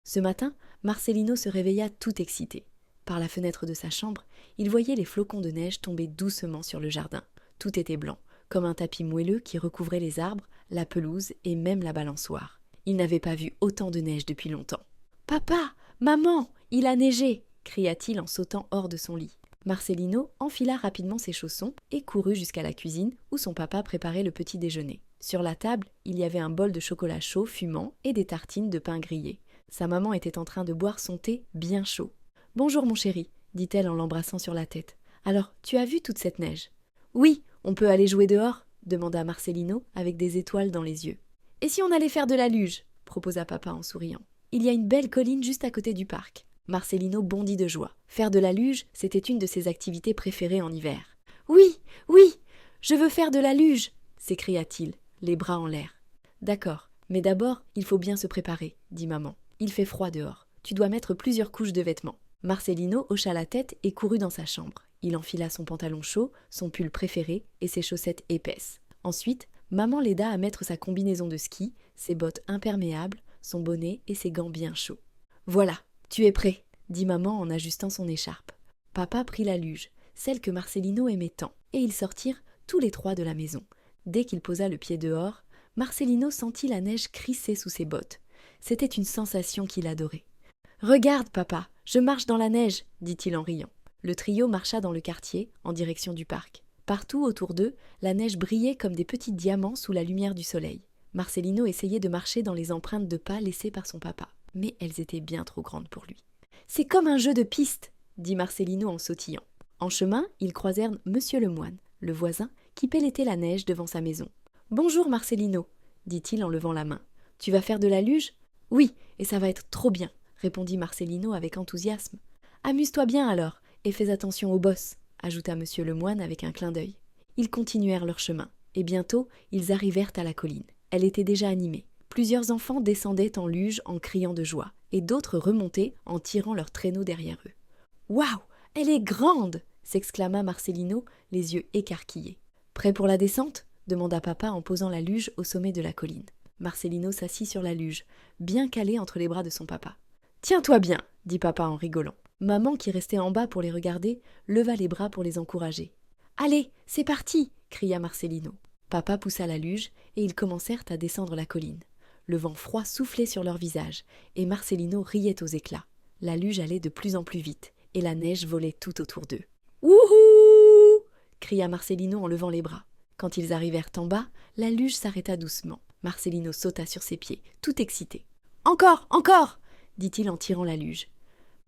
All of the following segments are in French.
Ce matin, Marcelino se réveilla tout excité. Par la fenêtre de sa chambre, il voyait les flocons de neige tomber doucement sur le jardin. Tout était blanc, comme un tapis moelleux qui recouvrait les arbres, la pelouse et même la balançoire. Il n'avait pas vu autant de neige depuis longtemps. « Papa, maman, il a neigé !» cria-t-il en sautant hors de son lit. Marcelino enfila rapidement ses chaussons et courut jusqu'à la cuisine où son papa préparait le petit déjeuner. Sur la table, il y avait un bol de chocolat chaud fumant et des tartines de pain grillé. Sa maman était en train de boire son thé bien chaud. « Bonjour mon chéri », dit-elle en l'embrassant sur la tête. « Alors, tu as vu toute cette neige ?»« Oui, on peut aller jouer dehors ?» demanda Marcelino avec des étoiles dans les yeux. « Et si on allait faire de la luge ?» proposa papa en souriant. « Il y a une belle colline juste à côté du parc. » Marcelino bondit de joie. Faire de la luge, c'était une de ses activités préférées en hiver. « Oui, oui, je veux faire de la luge !» s'écria-t-il, les bras en l'air. « D'accord, mais d'abord, il faut bien se préparer, dit maman. Il fait froid dehors. Tu dois mettre plusieurs couches de vêtements. » Marcelino hocha la tête et courut dans sa chambre. Il enfila son pantalon chaud, son pull préféré et ses chaussettes épaisses. Ensuite, maman l'aida à mettre sa combinaison de ski, ses bottes imperméables, son bonnet et ses gants bien chauds. « Voilà, tu es prêt !» dit maman en ajustant son écharpe. Papa prit la luge, celle que Marcelino aimait tant, et ils sortirent tous les trois de la maison. Dès qu'il posa le pied dehors, Marcelino sentit la neige crisser sous ses bottes. C'était une sensation qu'il adorait. « Regarde, papa, je marche dans la neige !» dit-il en riant. Le trio marcha dans le quartier, en direction du parc. Partout autour d'eux, la neige brillait comme des petits diamants sous la lumière du soleil. Marcelino essayait de marcher dans les empreintes de pas laissées par son papa, mais elles étaient bien trop grandes pour lui. « C'est comme un jeu de piste !» dit Marcelino en sautillant. En chemin, ils croisèrent Monsieur le Moine, le voisin, qui pelletait la neige devant sa maison. « Bonjour Marcelino !» dit-il en levant la main. « Tu vas faire de la luge ?»« Oui, et ça va être trop bien !» répondit Marcelino avec enthousiasme. « Amuse-toi bien alors, et fais attention aux bosses !» ajouta Monsieur le Moine avec un clin d'œil. Ils continuèrent leur chemin, et bientôt ils arrivèrent à la colline. Elle était déjà animée. Plusieurs enfants descendaient en luge en criant de joie, et d'autres remontaient en tirant leurs traîneaux derrière eux. « Waouh, elle est grande !» s'exclama Marcelino, les yeux écarquillés. « Prêt pour la descente ?» demanda papa en posant la luge au sommet de la colline. Marcelino s'assit sur la luge, bien calé entre les bras de son papa. « Tiens-toi bien !» dit papa en rigolant. Maman, qui restait en bas pour les regarder, leva les bras pour les encourager. « Allez, c'est parti !» cria Marcelino. Papa poussa la luge et ils commencèrent à descendre la colline. Le vent froid soufflait sur leurs visages et Marcelino riait aux éclats. La luge allait de plus en plus vite et la neige volait tout autour d'eux. « Wouhou !» cria Marcelino en levant les bras. Quand ils arrivèrent en bas, la luge s'arrêta doucement. Marcelino sauta sur ses pieds, tout excité. « Encore, encore !» dit-il en tirant la luge.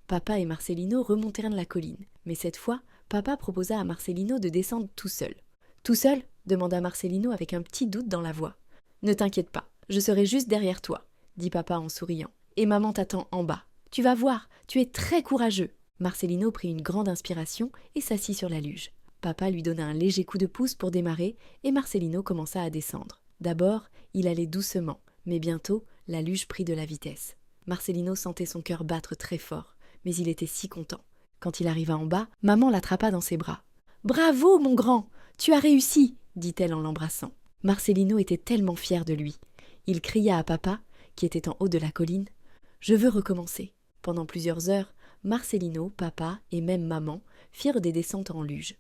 Papa et Marcelino remontèrent la colline, mais cette fois, papa proposa à Marcelino de descendre tout seul. « Tout seul ?» demanda Marcelino avec un petit doute dans la voix. « Ne t'inquiète pas, je serai juste derrière toi, » dit papa en souriant. « Et maman t'attend en bas. Tu vas voir, tu es très courageux. » Marcelino prit une grande inspiration et s'assit sur la luge. Papa lui donna un léger coup de pouce pour démarrer et Marcelino commença à descendre. D'abord, il allait doucement, mais bientôt, la luge prit de la vitesse. Marcelino sentait son cœur battre très fort, mais il était si content. Quand il arriva en bas, maman l'attrapa dans ses bras. « Bravo, mon grand, tu as réussi !» dit-elle en l'embrassant. Marcelino était tellement fier de lui. Il cria à papa, qui était en haut de la colline, « Je veux recommencer !» Pendant plusieurs heures, Marcelino, papa et même maman firent des descentes en luge.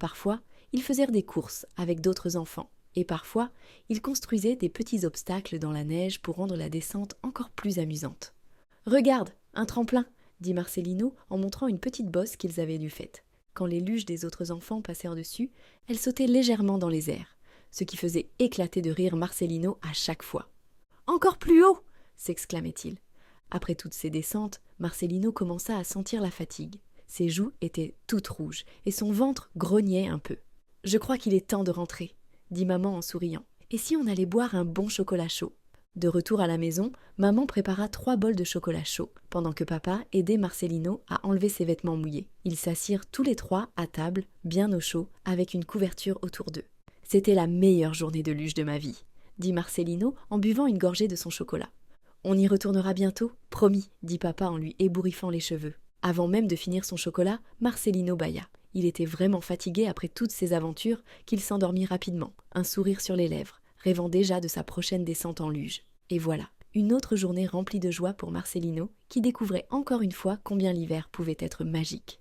Parfois, ils faisèrent des courses avec d'autres enfants, et parfois, ils construisaient des petits obstacles dans la neige pour rendre la descente encore plus amusante. « Regarde, un tremplin !» dit Marcelino en montrant une petite bosse qu'ils avaient dû faite. Quand les luges des autres enfants passèrent dessus, elles sautaient légèrement dans les airs, ce qui faisait éclater de rire Marcelino à chaque fois. « Encore plus haut !» s'exclamait-il. Après toutes ces descentes, Marcelino commença à sentir la fatigue. Ses joues étaient toutes rouges et son ventre grognait un peu. « Je crois qu'il est temps de rentrer », dit maman en souriant. « Et si on allait boire un bon chocolat chaud ?» De retour à la maison, maman prépara 3 bols de chocolat chaud, pendant que papa aidait Marcelino à enlever ses vêtements mouillés. Ils s'assirent tous les 3 à table, bien au chaud, avec une couverture autour d'eux. « C'était la meilleure journée de luge de ma vie », dit Marcelino en buvant une gorgée de son chocolat. « On y retournera bientôt, promis », dit papa en lui ébouriffant les cheveux. Avant même de finir son chocolat, Marcelino bâilla. Il était vraiment fatigué après toutes ces aventures qu'il s'endormit rapidement, un sourire sur les lèvres, rêvant déjà de sa prochaine descente en luge. Et voilà, Une autre journée remplie de joie pour Marcelino, qui découvrait encore une fois combien l'hiver pouvait être magique.